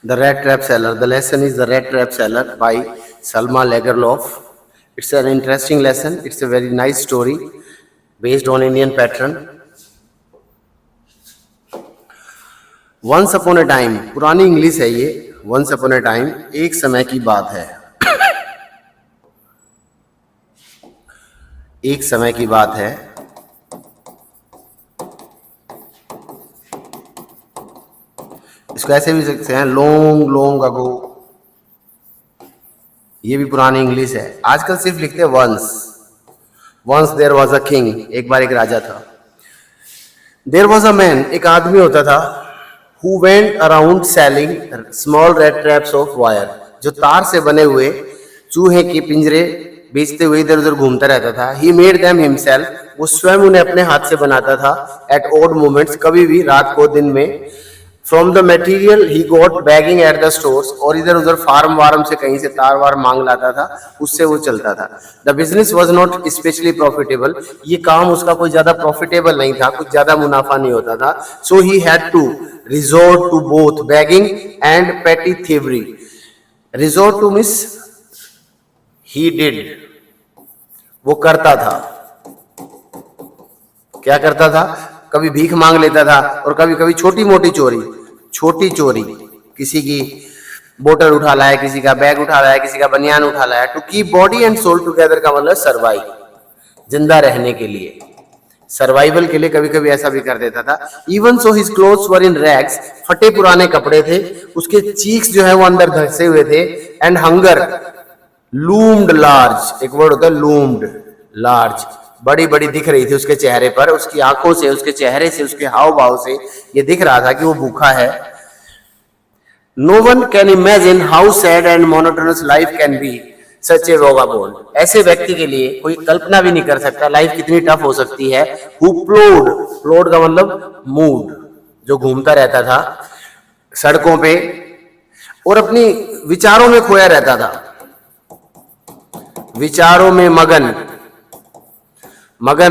The Rat Trap Seller. The lesson is The Rat Trap Seller by Salma Lagerlof. It's an interesting lesson. It's a very nice story based on Indian pattern. Once upon a time, पुरानी English है ये. Once upon a time, एक समय की बात है. एक समय की बात है. इसको ऐसे भी सकते हैं, लॉन्ग लॉन्ग अगो. ये भी पुरानी इंग्लिश है. आजकल सिर्फ लिखते हैं once. Once there was a king. एक बार एक राजा था. There was a man. एक आदमी होता था. Who went around selling small rat traps of wire. जो तार से बने हुए चूहे के पिंजरे बेचते हुए इधर उधर घूमता रहता था. He made them himself. वो स्वयं उन्हें अपने हाथ से बनाता था. At odd moments. कभी भी, रात को, दिन में. From the material he got begging at the stores. और इधर उधर फार्म वार्म से कहीं से तार वार मांग लाता था. उससे वो चलता था. The business was not specially profitable. ये काम उसका कोई ज्यादा प्रॉफिटेबल नहीं था. कुछ ज्यादा मुनाफा नहीं होता था. So he had to resort to both begging and petty thievery. Resort to miss he did. वो करता था. क्या करता था? कभी भीख मांग लेता था और कभी कभी छोटी मोटी चोरी. छोटी चोरी, किसी की बोतल उठा लाया, किसी का बैग उठा लाया, किसी का बनियान उठा लाया. To keep body and soul together का मतलब सर्वाइव, जिंदा रहने के लिए, सर्वाइवल के लिए कभी कभी ऐसा भी कर देता था. इवन सो हिज क्लोथ्स वर इन रैग्स. फटे पुराने कपड़े थे. उसके चीक्स जो है वो अंदर धंसे हुए थे. And hunger loomed large. एक वर्ड होता है लूम्ड, लार्ज. बड़ी बड़ी दिख रही थी उसके चेहरे पर. उसकी आंखों से, उसके चेहरे से, उसके हाव भाव से ये दिख रहा था कि वो भूखा है. No one can imagine how sad and monotonous life can be such a vagabond. ऐसे व्यक्ति के लिए कोई कल्पना भी नहीं कर सकता लाइफ कितनी टफ हो सकती है. हु प्लोड. प्लोड का मतलब मूड, जो घूमता रहता था सड़कों पे और अपनी विचारों में खोया रहता था. विचारों में मगन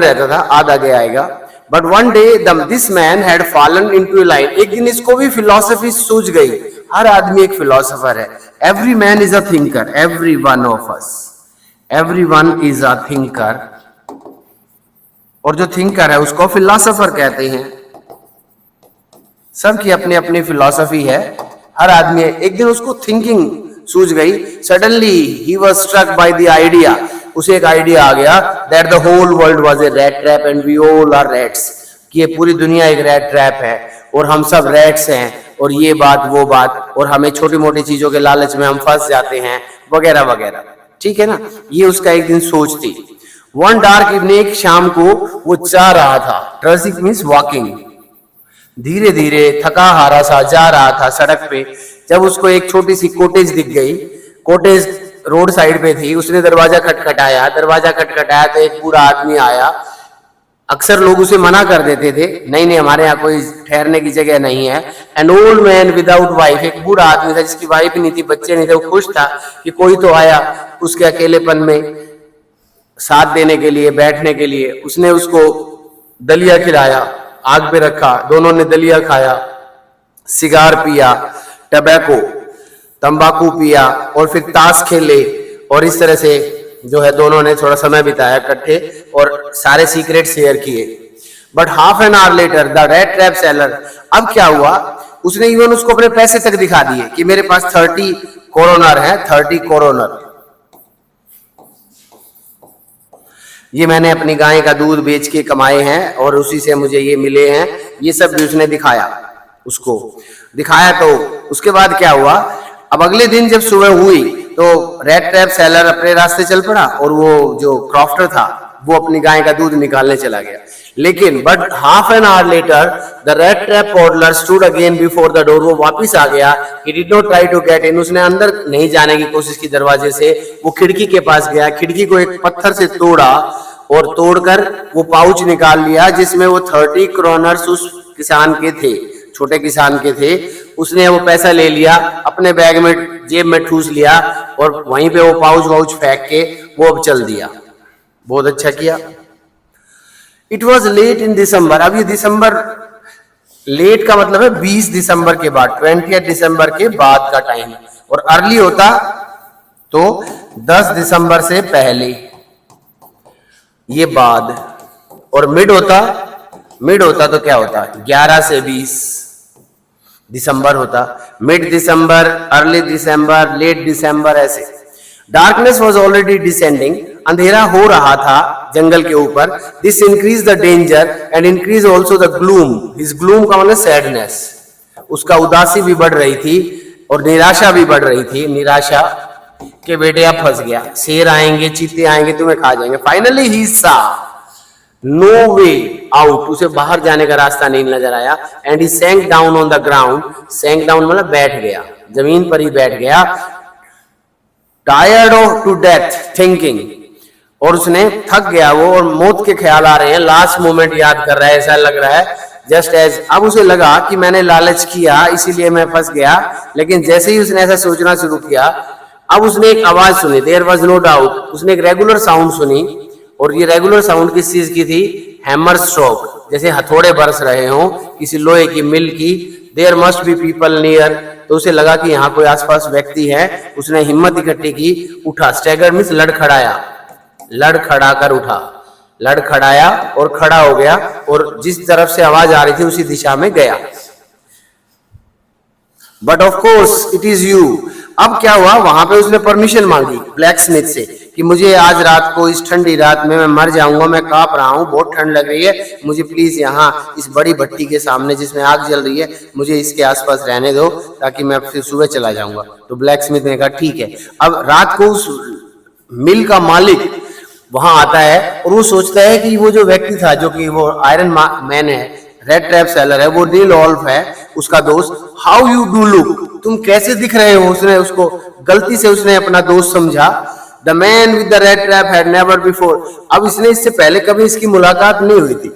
रहता था. आद आगे आएगा. But one day this man had fallen into A line. एक दिन इसको भी फिलॉसफी सूझ गई. हर आदमी एक फिलोसोफर है. Every man is a thinker. Every one of us, every one is a thinker. और जो थिंकर है उसको फिलोसोफर कहते हैं. सबकी अपनी अपनी फिलॉसफी है. हर आदमी. एक दिन उसको थिंकिंग सूझ गई. Suddenly he was struck by the idea. उसे एक आइडिया आ गया that the whole world was a rat trap and we all are rats. कि ये पूरी दुनिया एक रैट ट्रैप है और हम सब रैट्स हैं. और ये बात वो बात, और हमें छोटी मोटी चीजों के लालच में हम फंस जाते हैं, वगैरह वगैरह. ठीक है ना. ये उसका एक दिन सोच थी. One dark evening. एक शाम को वो जा रहा था. Triassic means walking. धीरे धीरे थका हारा सा जा रहा था सड़क पे. जब उसको एक छोटी सी कॉटेज दिख गई. कॉटेज रोड साइड पे थी. उसने दरवाजा खटखटाया. तो एक बूढ़ा आदमी आया. अक्सर लोग उसे मना कर देते थे, नहीं नहीं हमारे यहाँ कोई ठहरने की जगह नहीं है. An old man without wife. एक बूढ़ा आदमी था जिसकी वाइफ नहीं थी, बच्चे नहीं थे. वो खुश था कि कोई तो आया उसके अकेलेपन में साथ देने के लिए, बैठने के लिए. उसने उसको दलिया खिलाया, आग पे रखा. दोनों ने दलिया खाया, सिगार पिया, टबैको तंबाकू पिया और फिर ताश खेले. और इस तरह से जो है दोनों ने थोड़ा समय बिताया इकट्ठे और सारे सीक्रेट शेयर किए. But half an hour later the rat trap seller. अब क्या हुआ? उसने इवन उसको अपने पैसे तक दिखा दिए कि मेरे पास 30 कोरोनर है. 30 कोरोनर. ये मैंने अपनी गाय का दूध बेच के कमाए हैं और उसी से मुझे ये मिले हैं. ये सब भी उसने दिखाया. उसको दिखाया तो उसके बाद क्या हुआ? अब अगले दिन जब सुबह हुई तो रेड ट्रैप सेलर अपने रास्ते चल पड़ा और वो जो क्रॉफ्टर था वो अपनी गाय का दूध निकालने चला गया. लेकिन but half an hour later the rat trap peddler stood again before the door. वो वापिस आ गया. He did not try to get in. उसने अंदर नहीं जाने की कोशिश की दरवाजे से. वो खिड़की के पास गया. खिड़की को एक पत्थर से तोड़ा और तोड़कर वो पाउच निकाल लिया जिसमें वो 30 क्रोनर्स उस किसान के थे, छोटे किसान के थे. उसने वो पैसा ले लिया, अपने बैग में जेब में ठूस लिया और वहीं पे वो पाउच वाउच फेंक के वो अब चल दिया. बहुत अच्छा किया. इट वॉज लेट इन दिसंबर. अब ये दिसंबर लेट का मतलब है 20 दिसंबर के बाद, 20 दिसंबर के बाद का टाइम, और अर्ली होता तो 10 दिसंबर से पहले, ये बाद, और मिड होता तो क्या होता, 11 से 20 दिसंबर होता, मिड दिसंबर, अर्ली दिसंबर, लेट दिसंबर, ऐसे। डार्कनेस वॉज ऑलरेडी डिसेंडिंग, अंधेरा हो रहा था जंगल के ऊपर। This increase the danger and increase also the gloom. इस ग्लूम का मतलब सैडनेस, उसका उदासी भी बढ़ रही थी और निराशा भी बढ़ रही थी। निराशा के बेटे अब फंस गया, शेर आएंगे, चीते आएंगे, तुम्हें खा जाएंगे। फाइनली ही सा नो वे आउट, उसे बाहर जाने का रास्ता नहीं नजर आया। And he sank down on the ground, sank down मतलब बैठ गया, जमीन पर ही बैठ गया। Tired of to death thinking, और उसने थक गया वो, और मौत के ख्याल आ रहे हैं, लास्ट मोमेंट याद कर रहा है, ऐसा लग रहा है। जस्ट एज, अब उसे लगा कि मैंने लालच किया इसीलिए मैं फंस गया, लेकिन जैसे ही उसने ऐसा सोचना शुरू किया, अब उसने एक आवाज सुनी, देयर वाज नो डाउट, उसने एक रेगुलर साउंड सुनी, और ये रेगुलर साउंड किस चीज की थी, हैमर स्ट्रोक, जैसे हथौड़े बरस रहे हों किसी लोहे की मिल की। There must be people near, तो उसे लगा कि यहाँ कोई आसपास व्यक्ति है। उसने हिम्मत इकट्ठी की, उठा, स्टैगर मींस लड़खड़ाया, लड़खड़ाकर उठा, लड़खड़ाया और खड़ा हो गया, और जिस तरफ से आवाज आ रही थी उसी दिशा में गया। But of course it is you. अब क्या हुआ, वहां पे उसने परमिशन मांगी ब्लैक स्मिथ से कि मुझे आज रात को, इस ठंडी रात में मैं मर जाऊंगा, मैं कांप रहा हूँ, बहुत ठंड लग रही है, मुझे प्लीज यहाँ इस बड़ी भट्टी के सामने जिसमें आग जल रही है, मुझे इसके आसपास रहने दो ताकि मैं फिर सुबह चला जाऊंगा। तो ब्लैक स्मिथ ने कहा ठीक है। अब रात को उस मिल का मालिक वहां आता है, और वो सोचता है कि वो जो व्यक्ति था, जो कि वो आयरन मैन है, रेड ट्रैप सेलर है, वो नील ऑल्फ है उसका दोस्त। हाउ यू डू लुक, तुम कैसे दिख रहे हो, उसने उसको गलती से उसने अपना दोस्त समझा। The man with the rat trap had never before, अब इसने इससे पहले कभी इसकी मुलाकात नहीं हुई थी।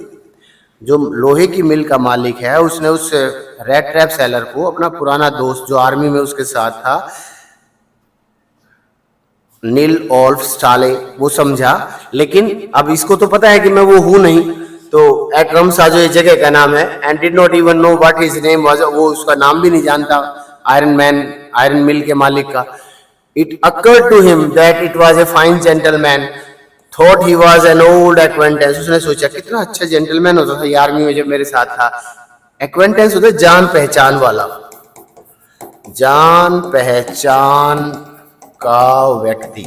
जो लोहे की मिल का मालिक है, उसने उस रेड ट्रैप सेलर को, अपना पुराना दोस्त जो आर्मी में उसके साथ था, नील ऑल्फ स्टाले, वो समझा। लेकिन अब इसको तो पता है कि मैं वो हूं नहीं, तो एट रमसा जो जगह का नाम है, and did not even know what his name was, वो उसका नाम भी नहीं जानता आयरन मैन, आयरन मिल के मालिक का। It occurred to him that it was a fine gentleman, thought he was an old acquaintance, उसने सोचा कितना अच्छा जेंटलमैन होता था ये आर्मी में जब मेरे साथ था। एक्वेंटेंस होता है जान पहचान वाला, जान पहचान का व्यक्ति।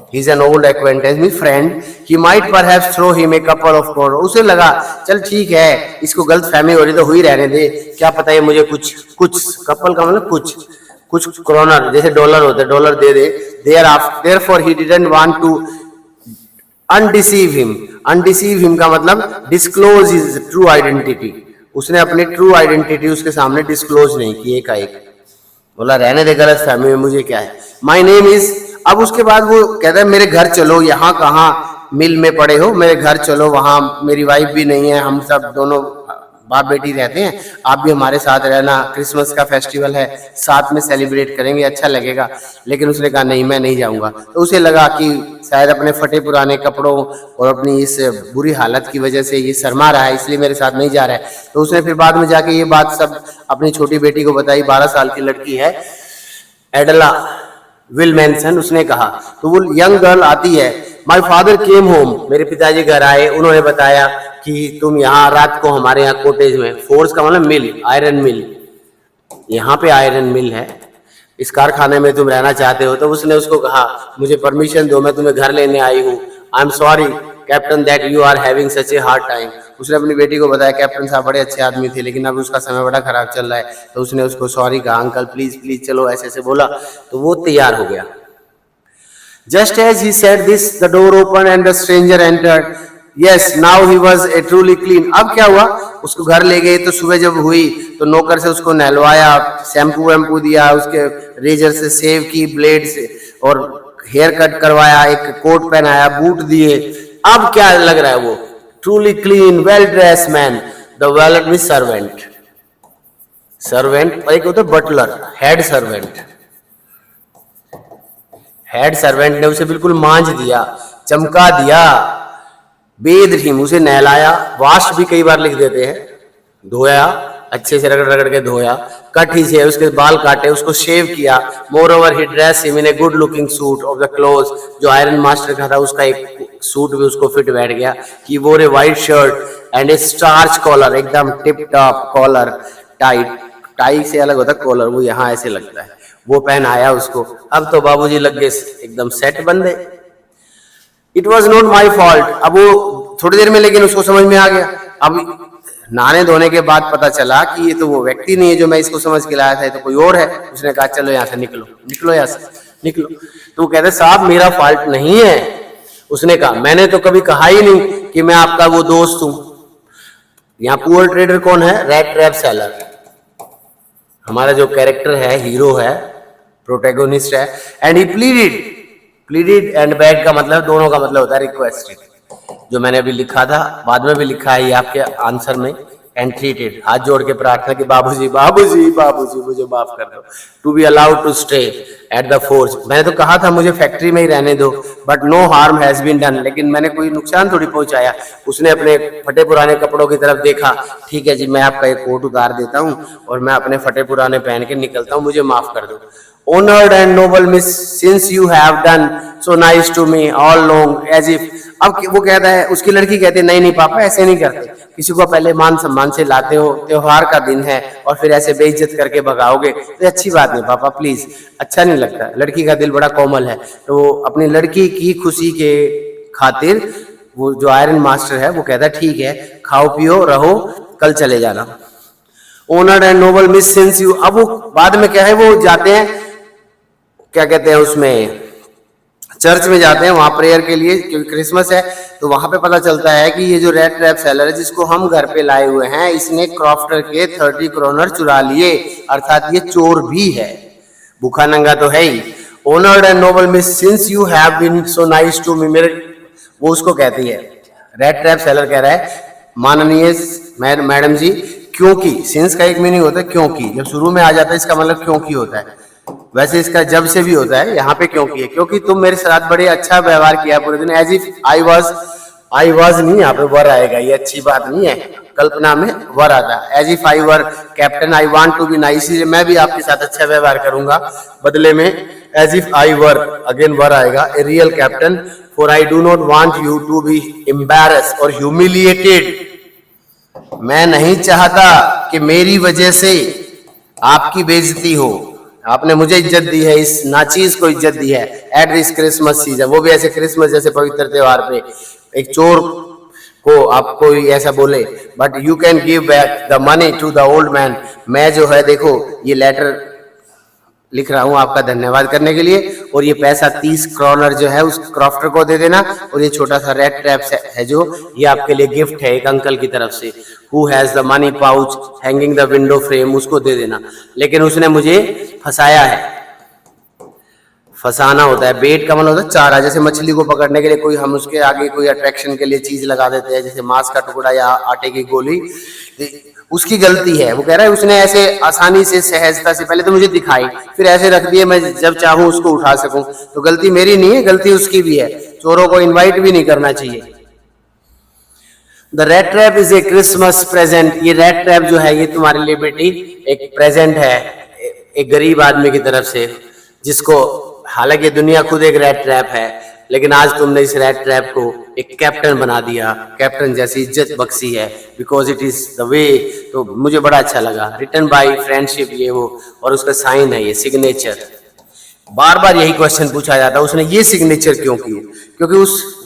He is an old acquaintance, means friend. He might perhaps throw him a couple of crores. उसे लगा चल ठीक है, इसको गलत फहमी हो रही तो हुई रहने दे, क्या पता है मुझे कुछ कपल का मतलब कुछ क्रोनर, जैसे डॉलर होते, dollar they they. Therefore he didn't want to undeceive him. Undeceive him का मतलब disclose his true identity. उसने अपनी ट्रू आइडेंटिटी उसके सामने डिस्क्लोज नहीं की, एक बोला रहने दे, गलत फहमी में मुझे क्या है। माई नेम इज, अब उसके बाद वो कहता है मेरे घर चलो, यहाँ कहाँ मिल में पड़े हो, मेरे घर चलो, वहाँ मेरी वाइफ भी नहीं है, हम सब दोनों बाप बेटी रहते हैं, आप भी हमारे साथ रहना, क्रिसमस का फेस्टिवल है, साथ में सेलिब्रेट करेंगे, अच्छा लगेगा। लेकिन उसने कहा नहीं, मैं नहीं जाऊंगा। तो उसे लगा कि शायद अपने फटे पुराने कपड़ों और अपनी इस बुरी हालत की वजह से ये शर्मा रहा है, इसलिए मेरे साथ नहीं जा रहा है। तो उसने फिर बाद में जाके ये बात सब अपनी छोटी बेटी को बताई, 12 साल की लड़की है एडला विलमेंसन। उसने कहा, तो वो यंग गर्ल आती है, माई फादर केम होम, मेरे पिताजी घर आए, उन्होंने बताया कि तुम यहाँ रात को हमारे यहाँ कोटेज में, फोर्स का मतलब मिल, आयरन मिल, यहाँ पे आयरन मिल है, इस कारखाने में तुम रहना चाहते हो। तो उसने उसको कहा मुझे परमिशन दो, मैं तुम्हें घर लेने आई हूँ। I am sorry captain that you are having such a hard time. उसने अपनी बेटी को बताया कैप्टन साहब बड़े अच्छे आदमी थे, लेकिन अब उसका समय बड़ा खराब चल रहा है। तो उसने उसको सॉरी कहा, अंकल प्लीज प्लीज चलो, ऐसे ऐसे बोला, तो वो तैयार हो गया। Just as he said this the door open and the stranger entered. Yes now he was a truly clean. अब क्या हुआ, उसको घर ले गए, तो सुबह जब हुई तो नौकर से उसको नहलवाया, शैम्पू वैम्पू दिया, उसके रेजर से सेव की, ब्लेड से, और हेयर कट करवाया, एक कोट पहनाया, बूट दिए। अब क्या लग रहा है वो truly clean, well dress man. The valet means servant, servant, और एक होता है butler, head servant. Head servant ने उसे बिल्कुल मांझ दिया, चमका दिया, बेद हिम, उसे नहलाया, वाश भी कई बार लिख देते हैं, धोया, अच्छे से रगड़ रगड़ के धोया, कट ही से उसके बाल काटे, उसको शेव किया। More over he dress him in a good looking suit of the close, जो आयरन मास्टर का था उसका एक सूट भी उसको फिट बैठ गया। He wore a white shirt and a starch collar, एकदम tip top collar, tight, tie से अलग होता है कॉलर, वो यहाँ ऐसे लगता है, वो पहनाया उसको। अब तो बाबूजी लग गए एकदम सेट बंदे। It was not my fault, अब वो थोड़ी देर में लेकिन उसको समझ में आ गया। अब नहाने धोने के बाद पता चला कि ये तो वो व्यक्ति नहीं है जो मैं इसको समझ के लाया था, तो कोई और है। उसने कहा चलो यहाँ से निकलो, निकलो यहाँ से, निकलो। तो वो कहते साहब मेरा फॉल्ट नहीं है। उसने कहा मैंने तो कभी कहा ही नहीं कि मैं आपका वो दोस्त हूं। यहाँ पुअर ट्रेडर कौन है? Rat trap seller. हमारा जो कैरेक्टर है, हीरो है, प्रोटैगोनिस्ट है। And he pleaded, pleaded and beg का मतलब दोनों का मतलब होता है रिक्वेस्टेड, जो मैंने अभी लिखा था, बाद में भी लिखा है ये आपके आंसर में। एंट्रीटेड, हाथ जोड़ के प्रार्थना की बाबूजी बाबूजी बाबूजी मुझे माफ कर दो। To be allowed to stay at the forge, मैंने तो कहा था मुझे फैक्ट्री में ही रहने दो, but no harm has been done, लेकिन मैंने कोई नुकसान थोड़ी पहुंचाया। उसने अपने फटे पुराने कपड़ों की तरफ देखा, ठीक है जी मैं आपका एक कोट उतार देता हूँ और मैं अपने फटे पुराने पहन के निकलता हूँ, मुझे माफ कर दो। Honored and noble miss, since you have done so nice to me all long as if, अब वो कहता है, उसकी लड़की कहती है नहीं नहीं पापा ऐसे नहीं करते, किसी को पहले मान सम्मान से लाते हो, त्योहार का दिन है और फिर ऐसे बेइज्जत करके भगाओगे तो अच्छी बात नहीं पापा, प्लीज, अच्छा नहीं लगता। लड़की का दिल बड़ा कोमल है, तो अपनी लड़की की खुशी के खातिर वो जो आयरन मास्टर है वो कहता है ठीक है खाओ पियो रहो, कल चले जाना। Honoured and noble miss, since you, अब वो बाद में क्या है, वो जाते हैं क्या कहते हैं उसमें, चर्च में जाते हैं वहां प्रेयर के लिए, क्योंकि क्रिसमस है। तो वहां पे पता चलता है कि ये जो रेड ट्रैप सेलर है जिसको हम घर पे लाए हुए हैं, इसने क्रॉफ्टर के 30 क्रोनर चुरा लिए, अर्थात ये चोर भी है, भूखा नंगा तो है ही। Honoured and noble miss, since you have been so nice to me, मेरे, वो उसको कहती है, रेड ट्रैप सेलर कह रहा है माननीय मैडम जी, क्योंकि सिंस का एक मीनिंग होता है क्योंकि, जब शुरू में आ जाता है इसका मतलब क्योंकि होता है, वैसे इसका जब से भी होता है, यहाँ पे क्योंकि है, क्योंकि तुम मेरे साथ बड़े अच्छा व्यवहार किया पूरे दिन। एज इफ आई वाज नहीं, यहाँ पे वर आएगा, ये अच्छी बात नहीं है, कल्पना में वर आता है। As if I were captain I want to be nice, मैं भी आपके साथ अच्छा व्यवहार करूंगा बदले में। As if I were, again were आएगा, a real captain, for I do not want you to be embarrass और ह्यूमिलिएटेड, मैं नहीं चाहता कि मेरी वजह से आपकी बेइज्जती हो, आपने मुझे इज्जत दी है, इस नाचीज को इज्जत दी है एट दिस क्रिसमस सीजन, वो भी ऐसे क्रिसमस जैसे पवित्र त्योहार पे एक चोर को आप कोई ऐसा बोले। But you can give back the money to the old man, मैं जो है देखो ये लेटर लिख रहा हूं आपका धन्यवाद करने के लिए, और ये पैसा 30 क्रोनर जो है उस क्रॉफ्टर को दे देना, और ये छोटा सा रेड ट्रैप है जो ये आपके लिए गिफ्ट है एक अंकल की तरफ से, who has the money pouch hanging the window frame, उसको दे देना। लेकिन उसने मुझे फंसाया है, फंसाना होता है, बेट का मतलब होता है चारा, जैसे मछली को पकड़ने के लिए कोई हम उसके आगे कोई अट्रैक्शन के लिए चीज लगा देते हैं, जैसे मांस का टुकड़ा या आटे की गोली, उसकी गलती है। वो कह रहा है उसने ऐसे आसानी से सहजता से पहले तो मुझे दिखाई, फिर ऐसे रख दिए मैं जब चाहूं उसको उठा सकूं, तो गलती मेरी नहीं है, गलती उसकी भी है। चोरों को इनवाइट भी नहीं करना चाहिए। The rat trap is a Christmas present, ये रेड ट्रैप जो है ये तुम्हारे लिए बेटी एक प्रेजेंट है एक गरीब आदमी की तरफ से, जिसको हालांकि दुनिया खुद एक रेड ट्रैप है, लेकिन आज तुमने इस रेड ट्रैप को एक कैप्टन बना दिया, कैप्टन जैसी इज्जत बख्शी है, because it is the way, तो मुझे बड़ा अच्छा लगा। रिटन बाय फ्रेंडशिप ये वो, और उसका साइन है ये सिग्नेचर। बार बार यही क्वेश्चन पूछा जाता है उसने ये सिग्नेचर क्यों किए, क्योंकि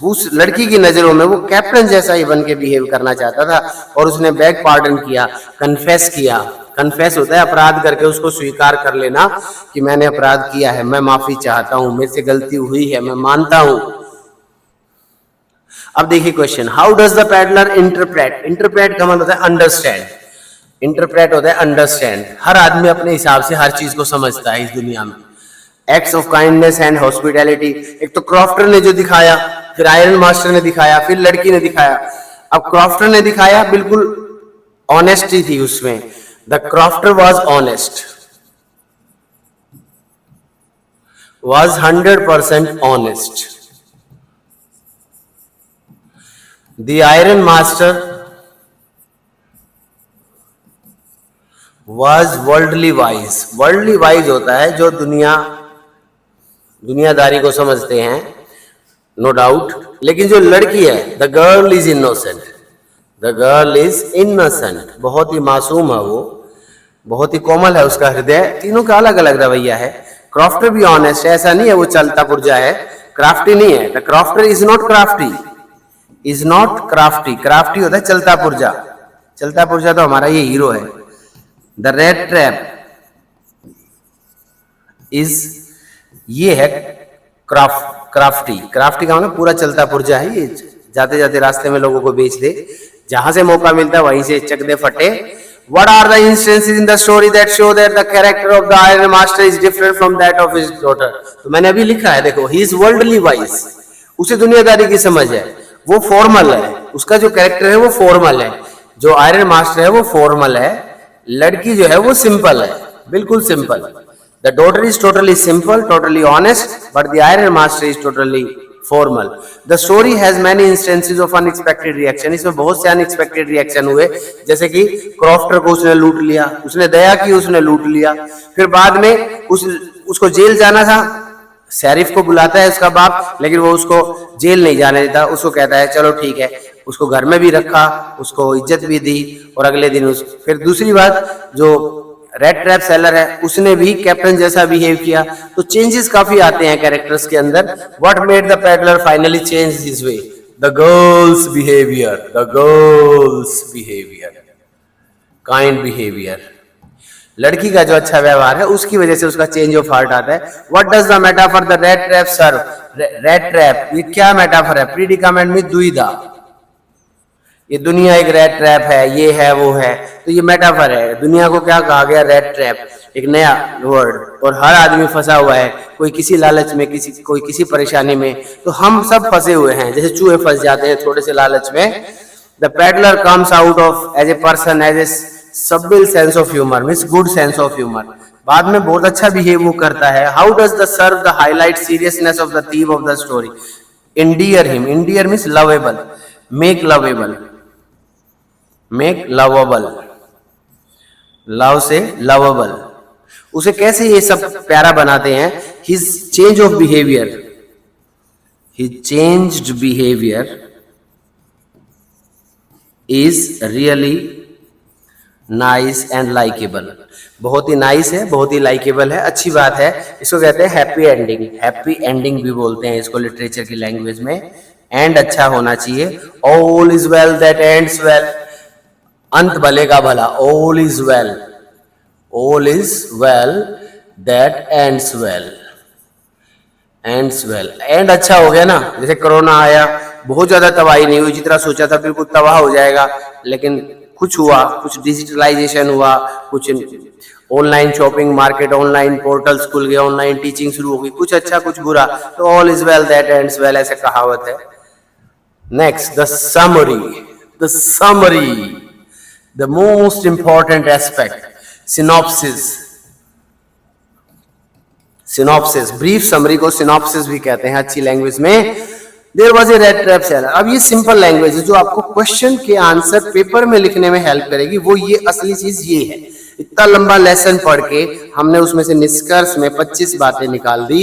उस लड़की की नजरों में वो कैप्टन जैसा ही बन के बिहेव करना चाहता था, और उसने बैग पार्डन किया, कन्फेस किया। कन्फेस होता है अपराध करके उसको स्वीकार कर लेना कि मैंने अपराध किया है, मैं माफी चाहता हूं, मेरे से गलती हुई है, मैं मानता हूं। अब देखिए question, how does the peddler interpret, interpret का मतलब होता है अंडरस्टैंड, इंटरप्रेट होता है अंडरस्टैंड। हर आदमी अपने हिसाब से हर चीज को समझता है इस दुनिया में। Acts of kindness and hospitality, एक तो क्रॉफ्टर ने जो दिखाया, फिर आयरन मास्टर ने दिखाया, फिर लड़की ने दिखाया। अब क्रॉफ्टर ने दिखाया बिल्कुल ऑनेस्टी थी उसमें, the crofter was honest, was 100% honest. The iron master was worldly wise. Worldly wise होता है जो दुनियादारी को समझते हैं, नो डाउट. लेकिन जो लड़की है, the girl is innocent. The girl is innocent, बहुत ही मासूम है वो, बहुत ही कोमल है उसका हृदय. तीनों का अलग अलग रवैया है. क्रॉफ्टर भी ऑनेस्ट है, ऐसा नहीं है वो चलता पुर्जा है, क्राफ्टी नहीं है. The crofter is not crafty, is not crafty. Crafty होता है चलता पुर्जा. चलता पुर्जा तो हमारा ये हीरो है. द रेड ट्रैप इज, ये है क्राफ्टी. क्राफ्टी का मतलब पूरा चलता पुर्जा है, ये जाते जाते रास्ते में लोगों को बेच दे, जहां से मौका मिलता है वहीं से चक दे फटे. What are the instances in the story that show that the character of the Iron Master is different from that of his daughter? तो मैंने अभी लिखा है, देखो, he is worldly wise, उसे दुनियादारी की समझ है, वो फॉर्मल है, उसका जो कैरेक्टर है वो फॉर्मल है. जो आयरन मास्टर है वो फॉर्मल है, लड़की जो है वो सिंपल है, बिल्कुल simple. The daughter is totally simple, totally honest, but the iron master is totally formal. The story has many instances of unexpected reaction. इसमें बहुत से अनएक्सपेक्टेड रिएक्शन हुए, जैसे कि क्रॉफ्टर को उसने लूट लिया, उसने दया की, उसने लूट लिया. फिर बाद में उसको जेल जाना था, शरीफ को बुलाता है उसका बाप, लेकिन वो उसको जेल नहीं जाने देता. उसको कहता है चलो ठीक है, उसको घर में भी रखा, उसको इज्जत भी दी, और अगले दिन फिर दूसरी बात, जो रेड ट्रैप सेलर है उसने भी कैप्टन जैसा बिहेव किया. तो चेंजेस काफी आते हैं कैरेक्टर्स के अंदर. What made the peddler finally change his way? The girls behaviour, the girls behaviour, kind behaviour. लड़की का जो अच्छा व्यवहार है उसकी वजह से उसका चेंज ऑफ हार्ट आता है. What does the metaphor the rat trap serve? Rat trap, ये क्या मेटाफर है? प्रीडिकामेंट में दुविधा. ये दुनिया एक रेड ट्रैप है, ये है वो है, तो ये मेटाफर है. दुनिया को क्या कहा गया? रेड ट्रैप, एक नया वर्ड. और हर आदमी फंसा हुआ है, कोई किसी लालच में, कोई किसी परेशानी में. तो हम सब फंसे हुए हैं, जैसे चूहे फंस जाते हैं थोड़े से लालच में. The peddler comes out of as a person as a subtle sense of humour, means good sense of humour. बाद में बहुत अच्छा बिहेव वो करता है. How does the serve the highlight seriousness of the theme of the story? Endear him. Endear means lovable, make lovable, make lovable, love से lovable. उसे कैसे ये सब प्यारा बनाते हैं? His change of behaviour, his changed behaviour is really nice and likeable. बहुत ही nice है, बहुत ही लाइकेबल है, अच्छी बात है. इसको कहते हैं हैप्पी एंडिंग. हैप्पी एंडिंग भी बोलते हैं इसको लिटरेचर की लैंग्वेज में. एंड अच्छा होना चाहिए. All is well that ends well, अंत भले का भला. All is well, all is well that ends well, ends well. And अच्छा हो गया ना. जैसे कोरोना आया, बहुत ज्यादा तबाही नहीं हुई, जितना सोचा था बिल्कुल तबाह हो जाएगा, लेकिन कुछ हुआ, कुछ डिजिटलाइजेशन हुआ, कुछ online shopping market, online portals खुल गए, ऑनलाइन टीचिंग शुरू हो गई, कुछ अच्छा कुछ बुरा. तो all is well that ends well, ऐसे कहावत है. Next, the summary. The summary, the most important aspect, synopsis. synopsis, brief summary को synopsis भी कहते हैं अच्छी लैंग्वेज में. There was a red trap seller. अब ये सिंपल लैंग्वेज है जो आपको क्वेश्चन के आंसर पेपर में लिखने में हेल्प करेगी. वो ये असली चीज ये है. इतना लंबा लेसन पढ़ के हमने उसमें से निष्कर्ष में 25 बातें निकाल दी.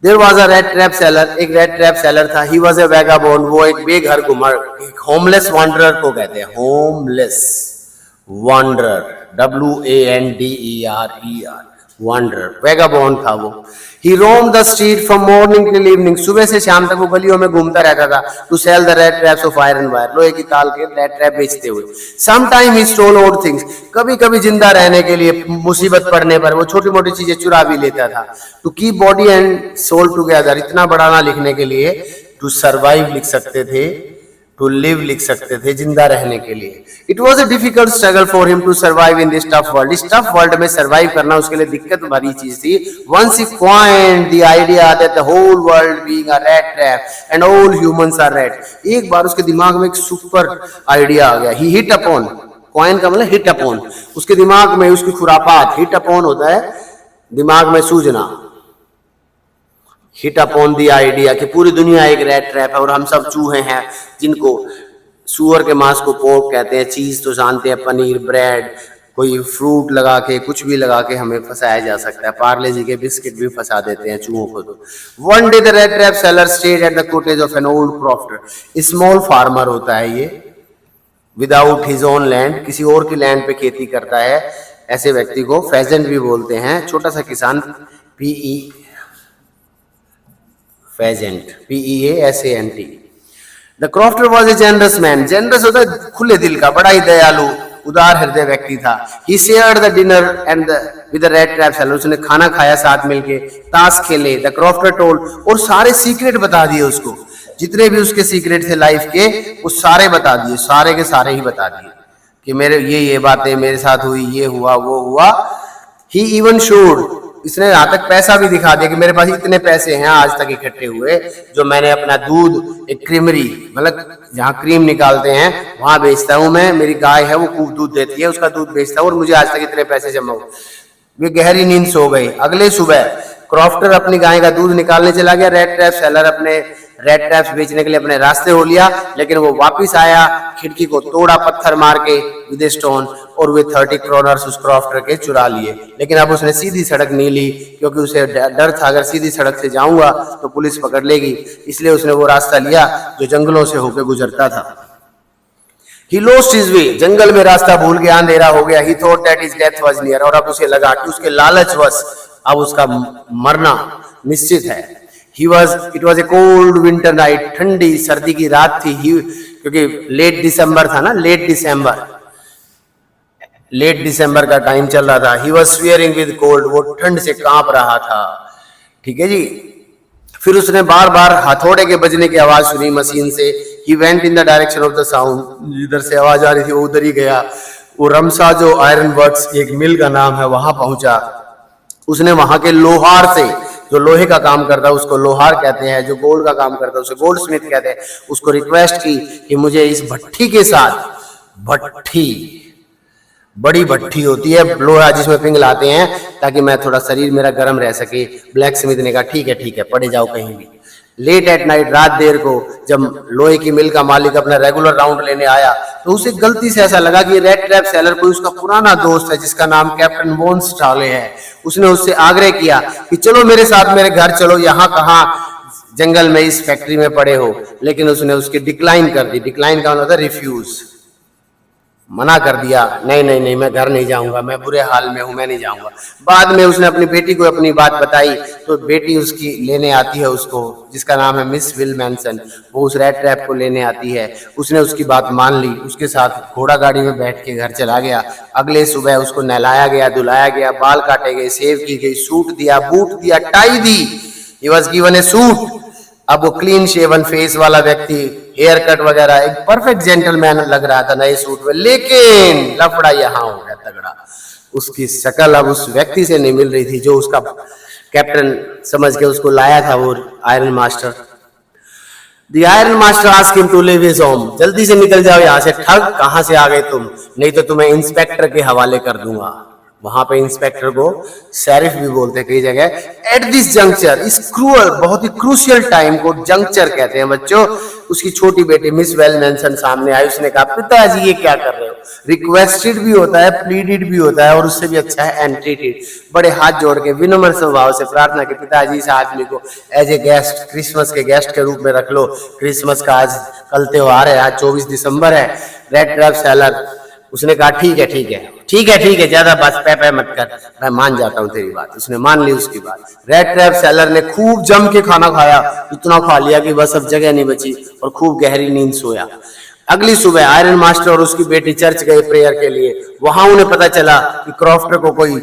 There was a red trap seller. एक रेड ट्रैप सेलर था. He was a vagabond. वो एक बेघर घुमर, एक होमलेस वांडरर को कहते हैं. Homeless wanderer, WANDERER, wanderer, vagabond था वो. He roamed the street from morning till evening. सुबह से शाम तक वो गलियों में घूमता रहता था. To sell the red traps of iron wire. लोहे की ताल के रेड ट्रैप बेचते हुए. Sometime he stole odd things. कभी कभी जिंदा रहने के लिए, मुसीबत पड़ने पर वो छोटी मोटी चीजें चुरा भी लेता था. To keep body and soul together. इतना बड़ा ना लिखने के लिए. To survive लिख सकते थे, to live लिख सकते थे, जिंदा रहने के लिए. It was a difficult struggle for him to survive in this tough world. इस tough world में survive करना उसके लिए दिक्कत भरी चीज थी. Once he coined the idea that the whole world being a rat trap and all humans are rat. एक बार उसके दिमाग में एक सुपर आइडिया आ गया. He hit upon, coin का मतलब hit upon. उसके दिमाग में उसकी खुरापात, hit upon होता है दिमाग में सूझना. हिट अपॉन द आइडिया कि पूरी दुनिया एक रेड ट्रैप है और हम सब चूहे हैं, जिनको सुअर के मांस को पोर्क कहते हैं. चीज तो जानते हैं, पनीर, ब्रेड, कोई फ्रूट लगा के, कुछ भी लगा के हमें फंसाया जा सकता है। पार्ले जी के बिस्किट भी फंसा देते हैं चूहों को। तो one day the rat trap seller stayed at the cottage of an old crofter. Small farmer होता है ये, विदाउट हिज ओन लैंड, किसी और की लैंड पे खेती करता है। ऐसे व्यक्ति को फेजेंट भी बोलते हैं, छोटा सा किसान, pheasant, PEASANT। The crofter was a generous man. Generous होता है खुले दिल का, बड़ा ही दयालु, उदार हृदय व्यक्ति था। He shared the dinner and with the rat trap seller. उसने खाना खाया साथ मिलके, ताश खेले। द क्रॉफ्टर टोल्ड, और सारे सीक्रेट बता दिए उसको, जितने भी उसके सीक्रेट थे लाइफ के, वो सारे बता दिए, सारे के सारे ही बता दिए कि मेरे ये बातें मेरे साथ हुई, ये हुआ, वो हुआ। ही इवन शोड, इसने यहाँ तक पैसा भी दिखा दिया कि मेरे पास इतने पैसे हैं आज तक इकट्ठे हुए, जो मैंने अपना दूध एक क्रीमरी, मतलब जहाँ क्रीम निकालते हैं वहां बेचता हूँ मैं। मेरी गाय है वो खूब दूध देती है, उसका दूध बेचता हूँ और मुझे आज तक इतने पैसे जमा हुए। वे गहरी नींद सो गई। अगले सुबह क्रॉफ्टर अपनी गाय का दूध निकालने चला गया। रेड ट्रैप सेलर अपने रेड ट्रैप्स बेचने के लिए अपने रास्ते हो लिया, लेकिन वो वापस आया, खिड़की को तोड़ा पत्थर मार के विद स्टोन, और वे 30 क्रोनर्स उस क्रॉफ्टर के चुरा लिए। लेकिन अब उसने सीधी सड़क नहीं ली, क्योंकि उसे डर था अगर सीधी सड़क से जाऊंगा तो पुलिस पकड़ लेगी, इसलिए उसने वो रास्ता लिया जो जंगलों से होकर गुजरता था। He lost his way, जंगल में रास्ता भूल गया, अंधेरा हो गया। He thought that his death was near, और अब उसे लगा कि उसके लालचवश अब उसका मरना निश्चित है। It was a cold winter night, ठंडी सर्दी की रात थी। क्योंकि लेट दिसंबर था ना, लेट दिसंबर का टाइम चल रहा था। He was swearing with cold, वो ठंड से कांप रहा था। ठीक है जी। फिर उसने बार बार हथौड़े के बजने की आवाज सुनी मशीन से। He went in the direction of the sound, जिधर से आवाज आ रही थी वो उधर ही गया। वो रमसा, जो आयरन वर्क्स एक मिल का नाम है, वहां पहुंचा। उसने वहां के लोहार से, जो लोहे का काम करता है उसको लोहार कहते हैं, जो गोल्ड का काम करता है उसे गोल्ड स्मिथ कहते हैं, उसको रिक्वेस्ट की कि मुझे इस भट्ठी के साथ, भट्ठी बड़ी भट्ठी होती है लोहा जिसमें पिघलाते हैं ताकि मैं थोड़ा शरीर मेरा गर्म रह सके। ब्लैक स्मिथ ने कहा ठीक है, पड़े जाओ कहीं भी। लेट एट नाइट, रात देर को, जब लोहे की मिल का मालिक अपना रेगुलर राउंड लेने आया तो उसे गलती से ऐसा लगा कि रेड ट्रैप सेलर कोई उसका पुराना दोस्त है जिसका नाम कैप्टन वोन्स टाले है। उसने उससे आग्रह किया कि चलो मेरे साथ मेरे घर चलो, यहाँ कहाँ जंगल में इस फैक्ट्री में पड़े हो। लेकिन उसने उसकी डिक्लाइन कर दी। डिक्लाइन का मतलब रिफ्यूज, मना कर दिया, नहीं मैं घर नहीं जाऊंगा, मैं बुरे हाल में हूं, मैं नहीं जाऊंगा। बाद में उसने अपनी बेटी को अपनी बात बताई तो बेटी उसकी लेने आती है उसको, जिसका नाम है मिस विल मैनसन। वो उस रेड ट्रैप को लेने आती है। उसने उसकी बात मान ली, उसके साथ घोड़ा गाड़ी में बैठ के घर चला गया। अगले सुबह उसको नहलाया गया, धुलाया गया, बाल काटे गए, शेव की गई, सूट दिया, बूट दिया, tie the. He was given A suit. अब वो क्लीन शेवन फेस वाला व्यक्ति, हेयर कट वगैरह, एक परफेक्ट जेंटलमैन लग रहा था नए सूट में। लेकिन लफड़ा यहाँ हो गया तगड़ा। उसकी शक्ल अब उस व्यक्ति से नहीं मिल रही थी जो उसका कैप्टन समझ के उसको लाया था, वो iron master. The Iron Master asked him to leave his home. जल्दी से निकल जाओ यहाँ से, ठग, कहाँ से आ गए तुम, नहीं तो तुम्हें इंस्पेक्टर के हवाले कर दूंगा। वहां पे इंस्पेक्टर को शेरिफ भी बोलते हैं कई जगह। एट दिस जंक्चर, इस क्रूअल, बहुत ही क्रूशियल टाइम को जंक्चर कहते हैं बच्चों। उसकी छोटी बेटी मिस वेल मैनसन सामने आई। उसने कहा पिताजी ये क्या कर रहे हो। रिक्वेस्टेड भी होता है, प्लीडेड भी होता है, और उससे भी अच्छा है एंट्रीटेड। बड़े हाथ जोड़ के विनम्र स्वभाव से प्रार्थना की, पिताजी इस आदमी को एज ए गेस्ट, क्रिसमस के गेस्ट के रूप में रख लो। क्रिसमस का आज कल त्योहार है, आज 24 दिसंबर है। रेड ट्रैप सेलर, उसने कहा ठीक है, ज्यादा बस पे मत कर, मैं मान जाता हूँ तेरी बात। उसने मान ली उसकी बात। रेड ट्रैप सेलर ने खूब जम के खाना खाया, इतना खा लिया कि बस अब जगह नहीं बची, और खूब गहरी नींद सोया। अगली सुबह आयरन मास्टर और उसकी बेटी चर्च गए प्रेयर के लिए। वहां उन्हें पता चला कि क्रॉफ्टर को कोई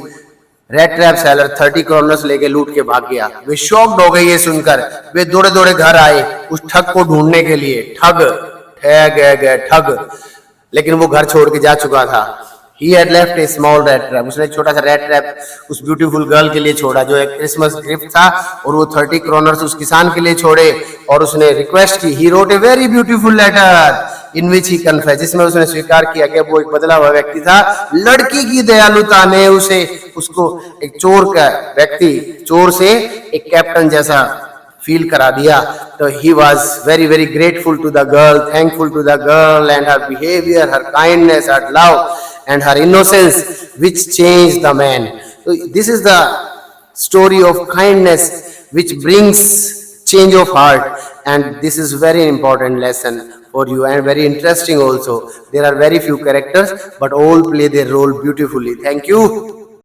रेड ट्रैप सेलर 30 क्रोनर्स लेके लूट के भाग गया। वे शॉक्ड हो गए ये सुनकर। वे दौड़े दौड़े घर आए उस ठग को ढूंढने के लिए। ठग, लेकिन वो घर छोड़ के जा चुका था। He had left a small red trap. उसने एक छोटा सा रेड ट्रैप उस ब्यूटीफुल गर्ल के लिए छोड़ा जो एक क्रिसमस गिफ्ट था, और वो 30 क्रोनर्स उस किसान के लिए छोड़े। और उसने रिक्वेस्ट की, he wrote a very beautiful letter in which he confessed, जिसमें उसने स्वीकार किया कि वो एक बदला हुआ व्यक्ति था। लड़की की दयालुता ने उसको एक चोर का व्यक्ति, चोर से एक कैप्टन जैसा फील करा दिया। तो he was very grateful to the girl, thankful to the girl and her behavior, her kindness, her love, and her innocence which changed the man. So this is the story of kindness which brings change of heart, and this is very important lesson for you and very interesting also. There are very few characters but all play their role beautifully. Thank you.